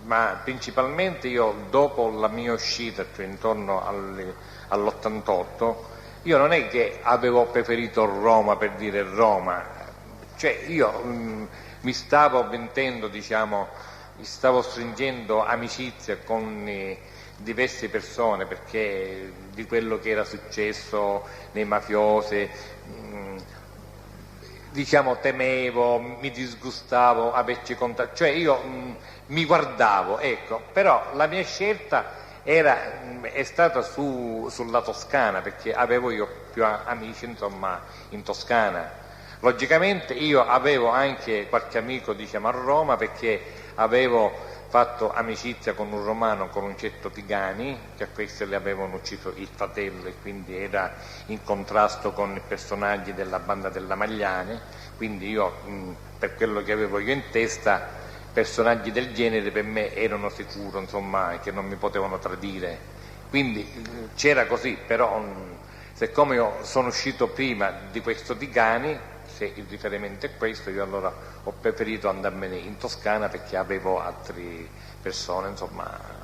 ma principalmente io dopo la mia uscita, cioè intorno all'88, io non è che avevo preferito Roma per dire Roma, cioè io mi stavo avventendo, diciamo, stavo stringendo amicizia con diverse persone perché di quello che era successo nei mafiosi, diciamo, temevo, mi disgustavo averci contatto, cioè io mi guardavo, ecco, però la mia scelta è stata sulla Toscana perché avevo io più amici, insomma, in Toscana. Logicamente io avevo anche qualche amico, diciamo, a Roma perché avevo fatto amicizia con un romano, con un certo Tigani, che a questo le avevano ucciso il fratello e quindi era in contrasto con i personaggi della banda della Magliane, quindi io, per quello che avevo io in testa, personaggi del genere per me erano sicuro, insomma, che non mi potevano tradire. Quindi c'era così, però siccome io sono uscito prima di questo Tigani, se il riferimento è questo, io allora ho preferito andarmene in Toscana perché avevo altre persone, insomma.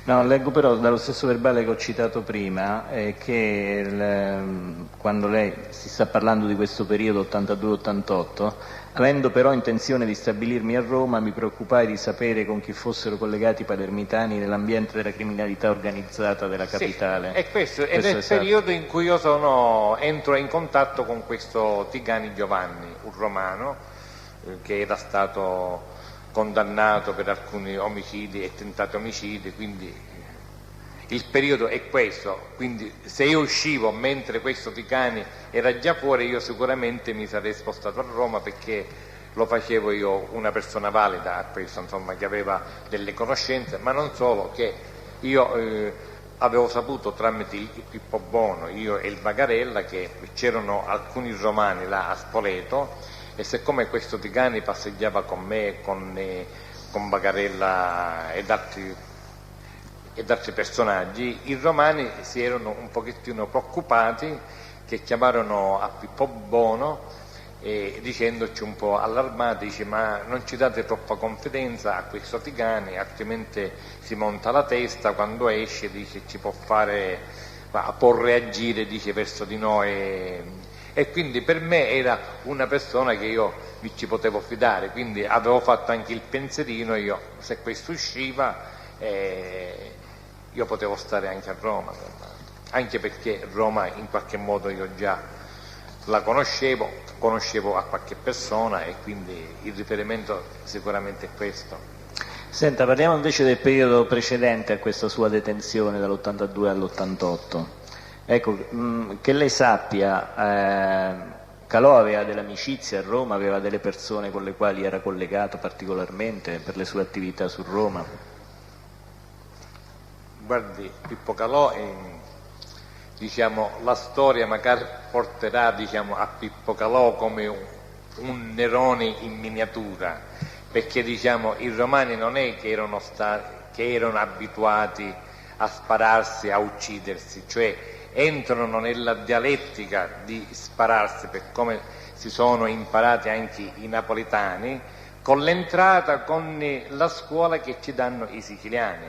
No, leggo però dallo stesso verbale che ho citato prima che quando lei si sta parlando di questo periodo 82-88, avendo però intenzione di stabilirmi a Roma, mi preoccupai di sapere con chi fossero collegati i palermitani nell'ambiente della criminalità organizzata della capitale. Sì, è questo è nel periodo in cui io entro in contatto con questo Tigani Giovanni, un romano che era stato condannato per alcuni omicidi e tentati omicidi, quindi il periodo è questo, quindi se io uscivo mentre questo Ticani era già fuori io sicuramente mi sarei spostato a Roma perché lo facevo io una persona valida a questo, insomma, che aveva delle conoscenze, ma non solo, che io avevo saputo tramite il Pippo Bono, io e il Bagarella, che c'erano alcuni romani là a Spoleto e siccome questo Ticani passeggiava con me, con Bagarella ed altri personaggi, i romani si erano un pochettino preoccupati, che chiamarono a Pippo Bono dicendoci un po' allarmati, dice ma non ci date troppa confidenza a questo Ticani, altrimenti si monta la testa, quando esce dice ci può reagire, dice, verso di noi. E quindi per me era una persona che io mi ci potevo fidare, quindi avevo fatto anche il pensierino, io se questo usciva io potevo stare anche a Roma, anche perché Roma in qualche modo io già la conoscevo a qualche persona e quindi il riferimento sicuramente è questo. Senta, parliamo invece del periodo precedente a questa sua detenzione dall'82 all'88. Ecco, che lei sappia, Calò aveva dell'amicizia a Roma, aveva delle persone con le quali era collegato particolarmente per le sue attività su Roma? Guardi, Pippo Calò, diciamo, la storia magari porterà, diciamo, a Pippo Calò come un Nerone in miniatura, perché, diciamo, i romani non è che erano abituati a spararsi, a uccidersi, cioè entrano nella dialettica di spararsi, per come si sono imparati anche i napoletani, con l'entrata, con la scuola che ci danno i siciliani.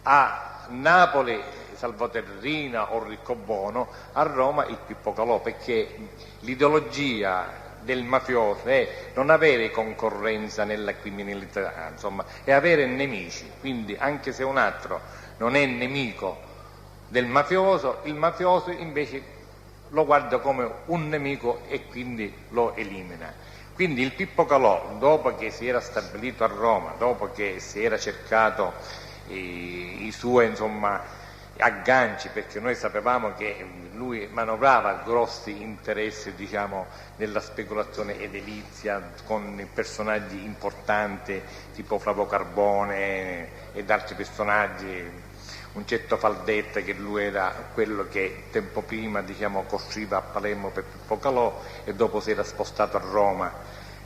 A Napoli Salvaterrina o Riccobono, a Roma il Pippo Calò, perché l'ideologia del mafioso è non avere concorrenza nella criminalità, insomma, è avere nemici, quindi anche se un altro non è nemico del mafioso, il mafioso invece lo guarda come un nemico e quindi lo elimina. Quindi il Pippo Calò, dopo che si era stabilito a Roma, dopo che si era cercato i suoi, insomma, agganci, perché noi sapevamo che lui manovrava grossi interessi, diciamo, nella speculazione edilizia con personaggi importanti tipo Flavo Carbone ed altri personaggi, un certo Faldetta, che lui era quello che tempo prima, diciamo, costruiva a Palermo per Pippo Calò e dopo si era spostato a Roma.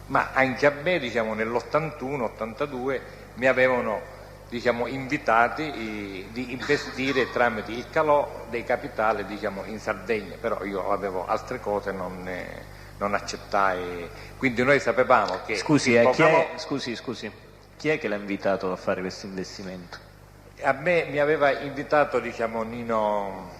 Ma anche a me, diciamo, nell'81-82 mi avevano, diciamo, invitati di investire tramite il Calò dei capitali, diciamo, in Sardegna, però io avevo altre cose, non accettai. Quindi noi sapevamo che Scusi, Calò, scusi. Chi è che l'ha invitato a fare questo investimento? A me mi aveva invitato Nino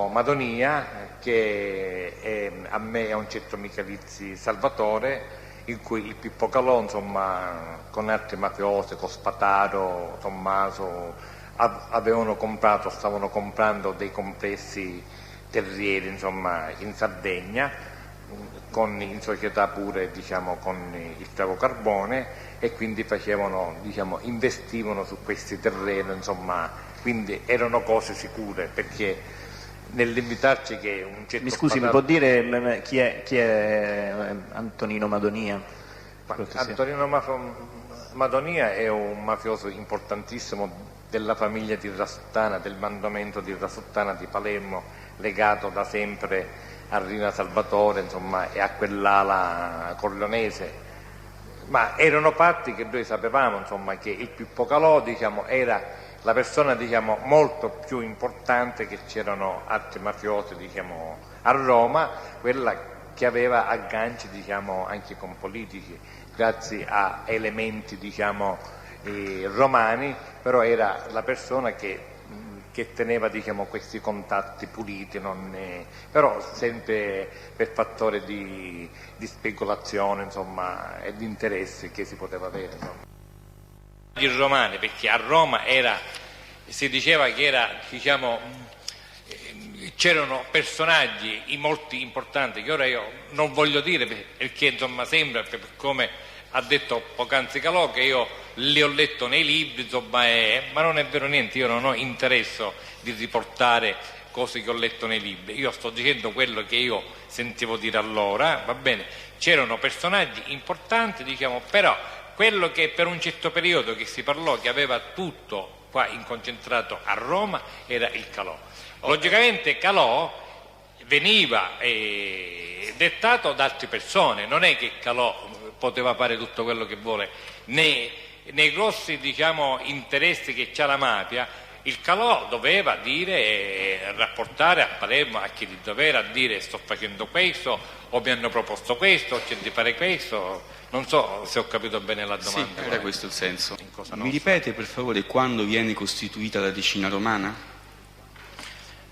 Madonia, che a me è un certo Michalizzi Salvatore, in cui il Pippo Calò, insomma, con altri mafiosi, con Spataro, Tommaso, stavano comprando dei complessi terrieri, insomma, in Sardegna, in società pure, diciamo, con il Travo Carbone, e quindi investivano su questi terreni, insomma, quindi erano cose sicure, perché nell'invitarci che un certo... Mi scusi, mi può dire chi è Antonino Madonia? Antonino Madonia è un mafioso importantissimo della famiglia di Rasuttana, del mandamento di Rasuttana di Palermo, legato da sempre a Rina Salvatore, insomma, e a quell'ala corleonese. Ma erano fatti che noi sapevamo, insomma, che il Pippo Calò, diciamo, era la persona, diciamo, molto più importante, che c'erano altri mafiosi, diciamo, a Roma, quella che aveva agganci, diciamo, anche con politici, grazie a elementi, diciamo, romani, però era la persona che teneva, diciamo, questi contatti puliti, però sempre per fattore di speculazione, insomma, e di interessi che si poteva avere, insomma. I romani, perché a Roma si diceva che diciamo, c'erano personaggi molti importanti, che ora io non voglio dire, perché insomma sembra, come ha detto poc'anzi Calò, che io li ho letto nei libri, insomma, ma non è vero niente, io non ho interesse di riportare cose che ho letto nei libri, io sto dicendo quello che io sentivo dire allora, va bene, c'erano personaggi importanti, diciamo, però quello che per un certo periodo che si parlò che aveva tutto qua inconcentrato a Roma era il Calò. Logicamente Calò veniva dettato da altre persone, non è che Calò poteva fare tutto quello che vuole, nei grossi, diciamo, interessi che c'ha la mafia. Il Calò doveva dire, rapportare a Palermo a chi di dovere, a dire sto facendo questo, o mi hanno proposto questo, o c'è di fare questo. Non so se ho capito bene la domanda. Sì, era questo il senso. Mi ripete per favore quando viene costituita la decina romana?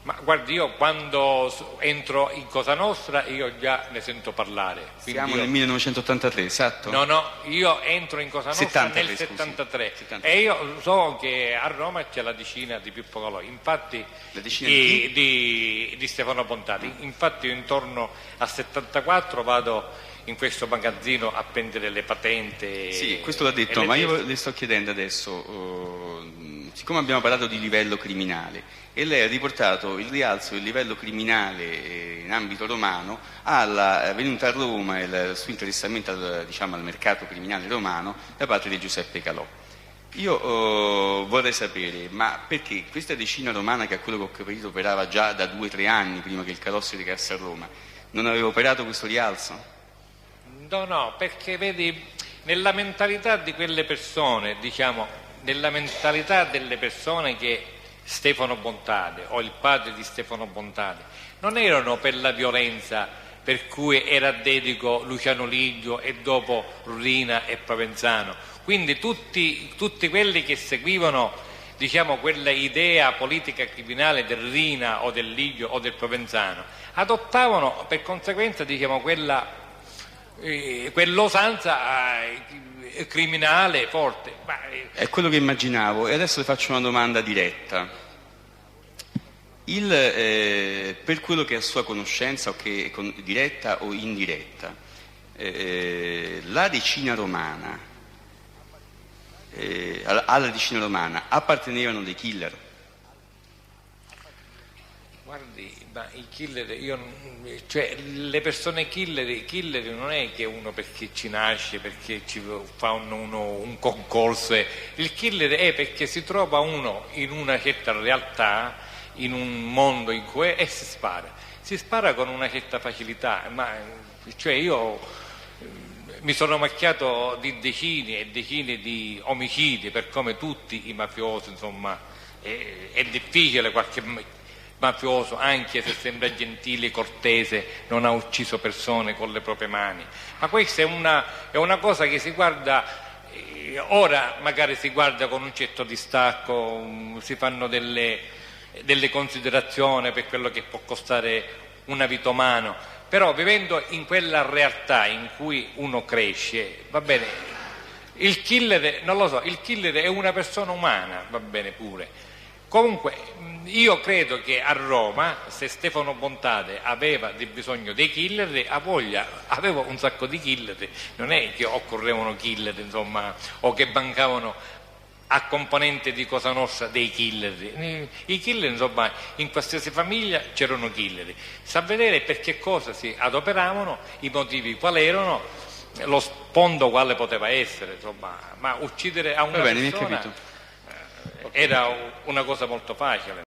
Ma guardi, io quando entro in Cosa Nostra io già ne sento parlare. Siamo nel 1983, esatto? No, io entro in Cosa Nostra nel 73 e io so che a Roma c'è la decina di Pippo Calò, infatti la decina di Stefano Bontati. Infatti io intorno al 74 vado in questo magazzino a prendere le patenti. Sì, questo l'ha detto, ma io le sto chiedendo adesso, siccome abbiamo parlato di livello criminale, e lei ha riportato il rialzo del livello criminale in ambito romano alla venuta a Roma e il suo interessamento al mercato criminale romano da parte di Giuseppe Calò. Io vorrei sapere, ma perché questa decina romana, che a quello che ho capito operava già da 2 o 3 anni prima che il Calò si recasse a Roma, non aveva operato questo rialzo? No, perché vedi, nella mentalità di quelle persone, diciamo, nella mentalità delle persone che Stefano Bontade o il padre di Stefano Bontade non erano per la violenza per cui era dedico Luciano Ligio e dopo Rina e Provenzano, quindi tutti quelli che seguivano, diciamo, quella idea politica criminale del Rina o del Ligio o del Provenzano adottavano per conseguenza, diciamo, quell'osanza criminale forte. È quello che immaginavo, e adesso le faccio una domanda diretta. Per quello che è a sua conoscenza, diretta o indiretta, la decina romana, alla decina romana appartenevano dei killer? Guardi, ma i killer, cioè le persone killer non è che uno perché ci nasce, perché ci fa un concorso, il killer è perché si trova uno in una certa realtà, in un mondo in cui e si spara con una certa facilità, cioè io mi sono macchiato di decine e decine di omicidi, per come tutti i mafiosi, insomma, è difficile qualche mafioso, anche se sembra gentile, cortese, non ha ucciso persone con le proprie mani, ma questa è una cosa che si guarda ora magari si guarda con un certo distacco, si fanno delle considerazioni per quello che può costare una vita umana, però vivendo in quella realtà in cui uno cresce, va bene, il killer, non lo so, il killer è una persona umana, va bene pure. Comunque io credo che a Roma, se Stefano Bontate aveva bisogno dei killer, a voglia, aveva un sacco di killer, non è che occorrevano killer, insomma, o che mancavano a componente di Cosa Nostra dei killer. I killer, insomma, in qualsiasi famiglia c'erano killer. Sa vedere per che cosa si adoperavano, i motivi quali erano, lo sfondo quale poteva essere, insomma, ma uccidere a una persona era una cosa molto facile.